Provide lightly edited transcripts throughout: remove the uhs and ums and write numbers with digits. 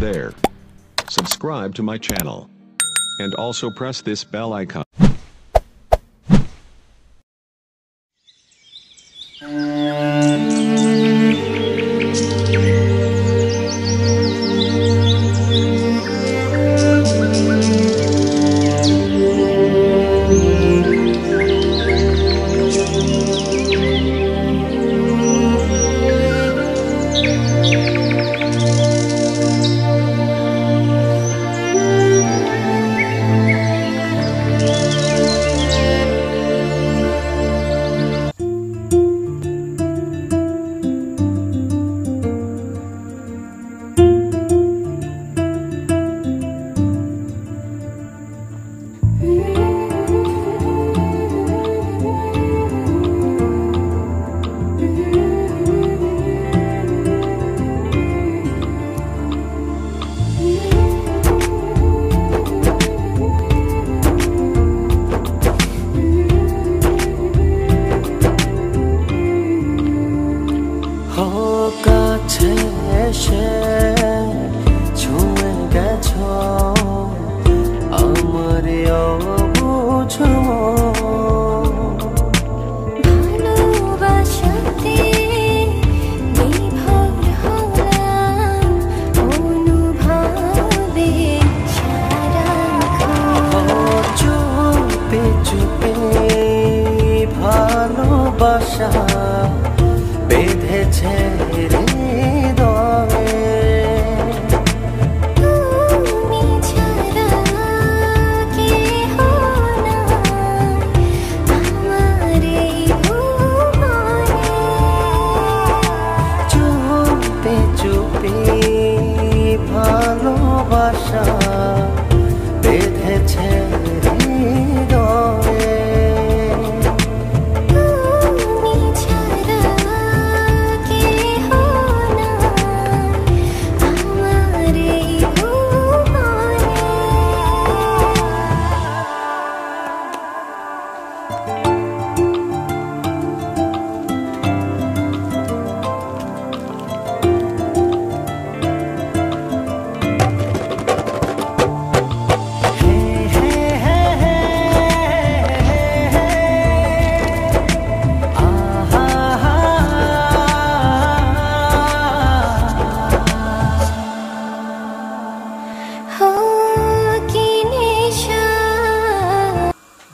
there. Subscribe to my channel. And also press this bell icon. বেঁধেছে হৃদয়ে তুমি ছাড়া কেহ নাই আমার এই ভুবনে চুপে চুপে ভালোবাসা বেঁধেছে হৃদয়ে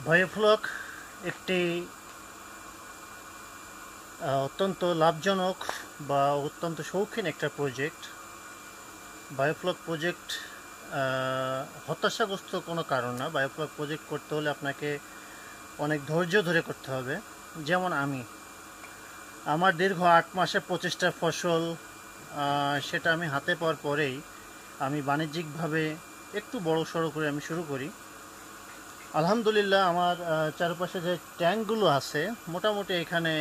বায়োফ্লক একটি অত্যন্ত লাভজনক বা অত্যন্ত শৌখিন একটা প্রজেক্ট। বায়োফ্লক প্রজেক্ট হতাশাগ্রস্ত কোনো কারণ না। বায়োফ্লক প্রজেক্ট করতে হলে আপনাকে অনেক ধৈর্য ধরে করতে হবে। যেমন আমার দীর্ঘ 8 মাসের প্রচেষ্টা ফসল, সেটা আমি হাতে পাওয়ার পরেই আমি বাণিজ্যিকভাবে একটু বড় সড়ো করে আমি শুরু করি। আলহামদুলিল্লাহ আমার চারপাশে যে ট্যাঙ্কগুলো আছে মোটামুটি এখানে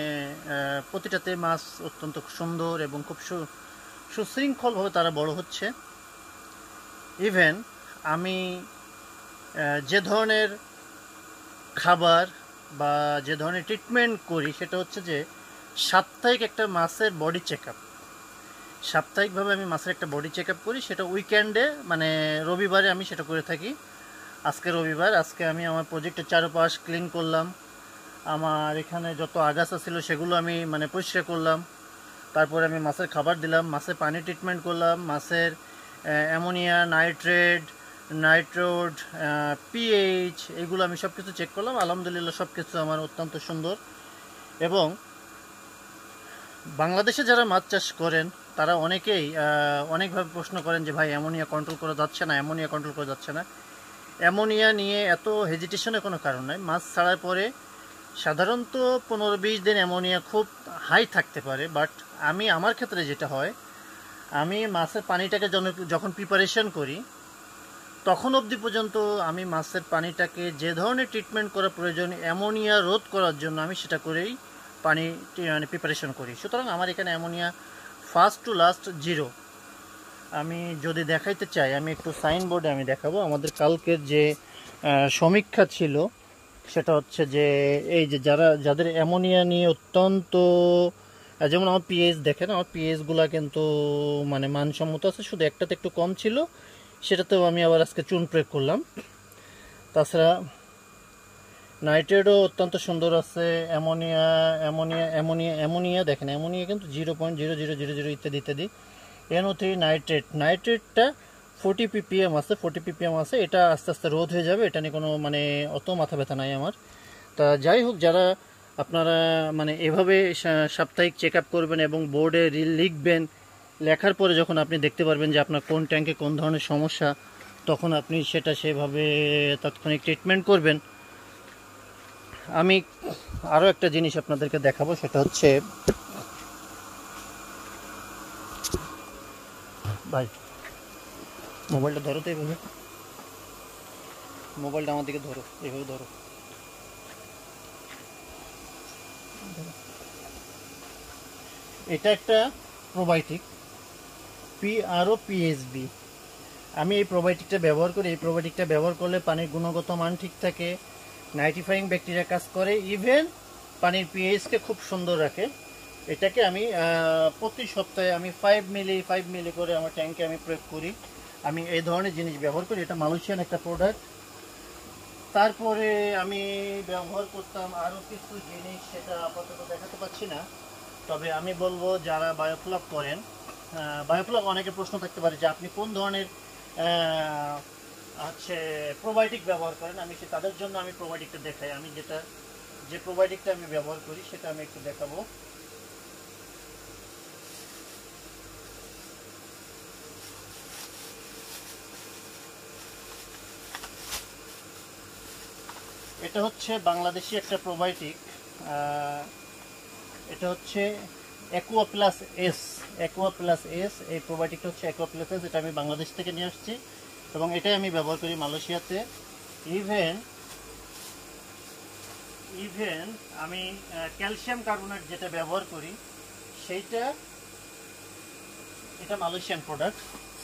প্রতিটাতে মাছ অত্যন্ত সুন্দর এবং খুব সুশৃঙ্খলভাবে তারা বড় হচ্ছে। ইভেন আমি যে ধরনের খাবার বা যে ধরনের ট্রিটমেন্ট করি সেটা হচ্ছে যে সাপ্তাহিক একটা মাছের বডি চেক আপ। সাপ্তাহিকভাবে আমি মাছের একটা বডি চেক আপ করি, সেটা উইকেন্ডে মানে রবিবারে আমি সেটা করে থাকি। আজকে রবিবার, আজকে আমি আমার প্রজেক্টের চারপাশ ক্লিন করলাম। আমার এখানে যত আগাছা ছিল সেগুলো আমি পরিষ্কার করলাম। তারপরে আমি মাছের খাবার দিলাম, মাছের পানি ট্রিটমেন্ট করলাম, মাছের অ্যামোনিয়া, নাইট্রেট, নাইট্রোড, পিএইচ এগুলো আমি সব কিছু চেক করলাম। আলহামদুলিল্লাহ সব কিছু আমার অত্যন্ত সুন্দর। এবং বাংলাদেশে যারা মাছ চাষ করেন তারা অনেকেই অনেকভাবে প্রশ্ন করেন যে ভাই অ্যামোনিয়া কন্ট্রোল করা যাচ্ছে না, অ্যামোনিয়া কন্ট্রোল করা যাচ্ছে না। অ্যামোনিয়া নিয়ে এত হেজিটেশনের কোনো কারণ নাই। মাছ ছাড়ার পরে সাধারণত 15-20 দিন অ্যামোনিয়া খুব হাই থাকতে পারে, বাট আমার ক্ষেত্রে যেটা হয়, আমি মাছের পানিটাকে যখন প্রিপারেশন করি তখন অবধি পর্যন্ত আমি মাছের পানিটাকে যে ধরনের ট্রিটমেন্ট করা প্রয়োজন অ্যামোনিয়া রোধ করার জন্য আমি সেটা করেই পানি প্রিপারেশন করি। সুতরাং আমার এখানে ammonia first to last zero. আমি যদি দেখাইতে চাই, আমি একটু সাইনবোর্ডে আমি দেখাবো। আমাদের কালকের যে সমীক্ষা ছিল সেটা হচ্ছে যে এই যে যাদের অ্যামোনিয়া নিয়ে অত্যন্ত আর যেমন আমার পিএইচ দেখেন, আমার পিএইচগুলো কিন্তু মানে মানসম্মত আছে, শুধু একটাতে একটু কম ছিল, সেটাতেও আমি আবার আজকে চুন প্রয়োগ করলাম। তাছাড়া নাইট্রেটও অত্যন্ত সুন্দর আছে, অ্যামোনিয়া অ্যামোনিয়া অ্যামোনিয়া অ্যামোনিয়া দেখেন, অ্যামোনিয়া কিন্তু 0.0000 ইত্যাদি ইত্যাদি। NO3 নাইট্রেটটা 40 ppm আছে, 40 ppm আছে। এটা আস্তে আস্তে রোধ হয়ে যাবে, এটা নিয়ে কোনো মানে অত মাথা ব্যথা নাই আমার। তা যাই হোক, যারা আপনারা মানে এভাবে সাপ্তাহিক চেক আপ করবেন এবং বোর্ডে লিখবেন, লেখার পরে যখন আপনি দেখতে পারবেন যে আপনার কোন ট্যাঙ্কে কোন ধরনের সমস্যা, তখন আপনি সেটা সেভাবে তাৎক্ষণিক ট্রিটমেন্ট করবেন। আমি আরও একটা জিনিস আপনাদেরকে দেখাবো, সেটা হচ্ছে ভাই মোবাইলটা ধরো তো, এইভাবে মোবাইলটা আমার দিকে ধরো, এইভাবে ধরো। এটা একটা প্রোবায়োটিক, PROPSB। আমি এই প্রোবায়োটিকটা ব্যবহার করি। এই প্রোবায়োটিকটা ব্যবহার করলে পানির গুণগত মান ঠিক থাকে, নাইট্রিফাইং ব্যাকটেরিয়া কাজ করে, ইভেন পানির পিএইচকে খুব সুন্দর রাখে। এটাকে আমি প্রতি সপ্তাহে আমি 5 মিলি করে আমার ট্যাঙ্কে আমি প্রয়োগ করি। আমি এই ধরনের জিনিস ব্যবহার করি। এটা মালয়েশিয়ান একটা প্রোডাক্ট। তারপরে আমি ব্যবহার করতাম আরও কিছু জিনিস, সেটা আপাতত দেখাতে পাচ্ছি না। তবে আমি বলবো যারা বায়োফ্লক করেন, বায়োফ্লক অনেকে প্রশ্ন থাকতে পারে যে আপনি কোন ধরনের হচ্ছে প্রোবায়োটিক ব্যবহার করেন। আমি তাদের জন্য আমি প্রোবায়োটিকটা দেখাই। আমি যে প্রোবায়োটিকটা আমি ব্যবহার করি সেটা আমি একটু দেখাবো। এটা হচ্ছে বাংলাদেশি একটা প্রোবায়োটিক। এটা হচ্ছে Aqua plus S. Aqua plus S, এই প্রোবায়োটিকটা হচ্ছে অ্যাকুয়া প্লাস এস। এটা আমি বাংলাদেশ থেকে নিয়ে আসছি এবং এটাই আমি ব্যবহার করি মালয়েশিয়াতে। ইভেন আমি ক্যালসিয়াম কার্বনেট যেটা ব্যবহার করি এটা মালয়েশিয়ান প্রোডাক্ট,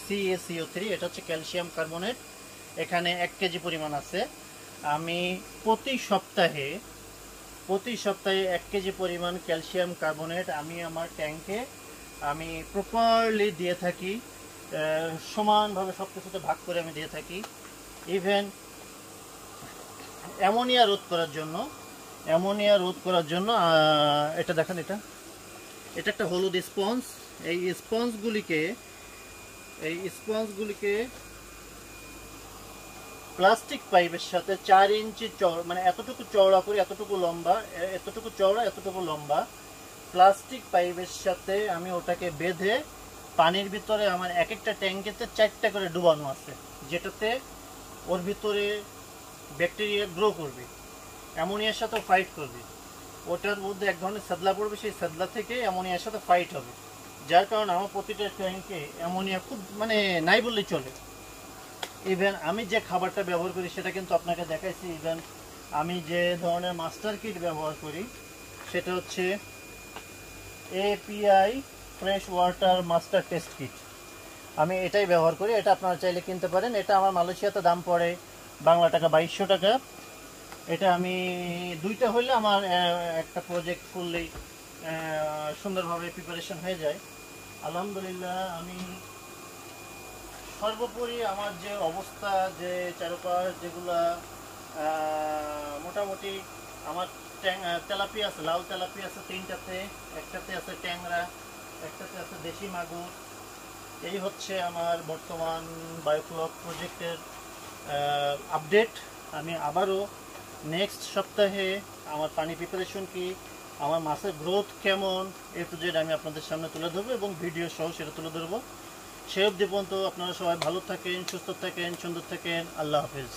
CaCO3। এটা হচ্ছে ক্যালসিয়াম কার্বনেট, এখানে 1 কেজি পরিমাণ আছে। আমি প্রতি সপ্তাহে 1 কেজি পরিমাণ ক্যালসিয়াম কার্বনেট আমি আমার ট্যাঙ্কে আমি প্রপারলি দিয়ে থাকি, সমানভাবে সব কিছুতে ভাগ করে আমি দিয়ে থাকি। ইভেন অ্যামোনিয়া রোধ করার জন্য এটা দেখেন, এটা একটা হলুদ স্পঞ্জ। এই স্পঞ্জগুলিকে প্লাস্টিক পাইপের সাথে 4 ইঞ্চি মানে এতটুকু চওড়া করে, এতটুকু লম্বা, এতটুকু চওড়া, এতটুকু লম্বা প্লাস্টিক পাইপের সাথে আমি ওটাকে বেঁধে পানির ভিতরে আমার এক একটা ট্যাঙ্কেতে 4টা করে ডুবানো আছে, যেটাতে ওর ভিতরে ব্যাকটেরিয়া গ্রো করবে, অ্যামোনিয়ার সাথে ফাইট করবে। ওটার মধ্যে এক ধরনের সেদলা পড়বে, সেই সেদলা থেকে অ্যামোনিয়ার সাথে ফাইট হবে, যার কারণে আমার প্রতিটা ট্যাঙ্কে অ্যামোনিয়া খুব মানে নাই বললেই চলে। ইভেন আমি যে খাবারটা ব্যবহার করি সেটা কিন্তু আপনাকে দেখাইছি। ইভেন আমি যে ধরনের মাস্টার কিট ব্যবহার করি সেটা হচ্ছে API fresh water master test kit. আমি এটাই ব্যবহার করি। এটা আপনারা চাইলে কিনতে পারেন। এটা আমার মালয়েশিয়াতে দাম পড়ে বাংলা টাকা 2200 টাকা। এটা আমি 2টা হইলে আমার একটা প্রজেক্ট করলেই সুন্দরভাবে প্রিপারেশন হয়ে যায়। আলহামদুলিল্লাহ। আমি সর্বোপরি আমার যে অবস্থা, যে চারপাশ যেগুলা মোটামুটি আমার তেলাপিয়া আছে, লাল তেলাপিয়া আছে 3টাতে, একটাতে আছে ট্যাংরা, একটাতে আছে দেশি মাগুর। এই হচ্ছে আমার বর্তমান বায়োফ্লক প্রজেক্টের আপডেট। আমি আবারও নেক্সট সপ্তাহে আমার পানি প্রিপারেশন কি, আমার মাছের গ্রোথ কেমন, A to Z আমি আপনাদের সামনে তুলে ধরবো এবং ভিডিও সহ সেটা তুলে ধরবো। সে অবধি পর্যন্ত আপনারা সবাই ভালো থাকেন, সুস্থ থাকেন, সুন্দর থাকেন। আল্লাহ হাফেজ।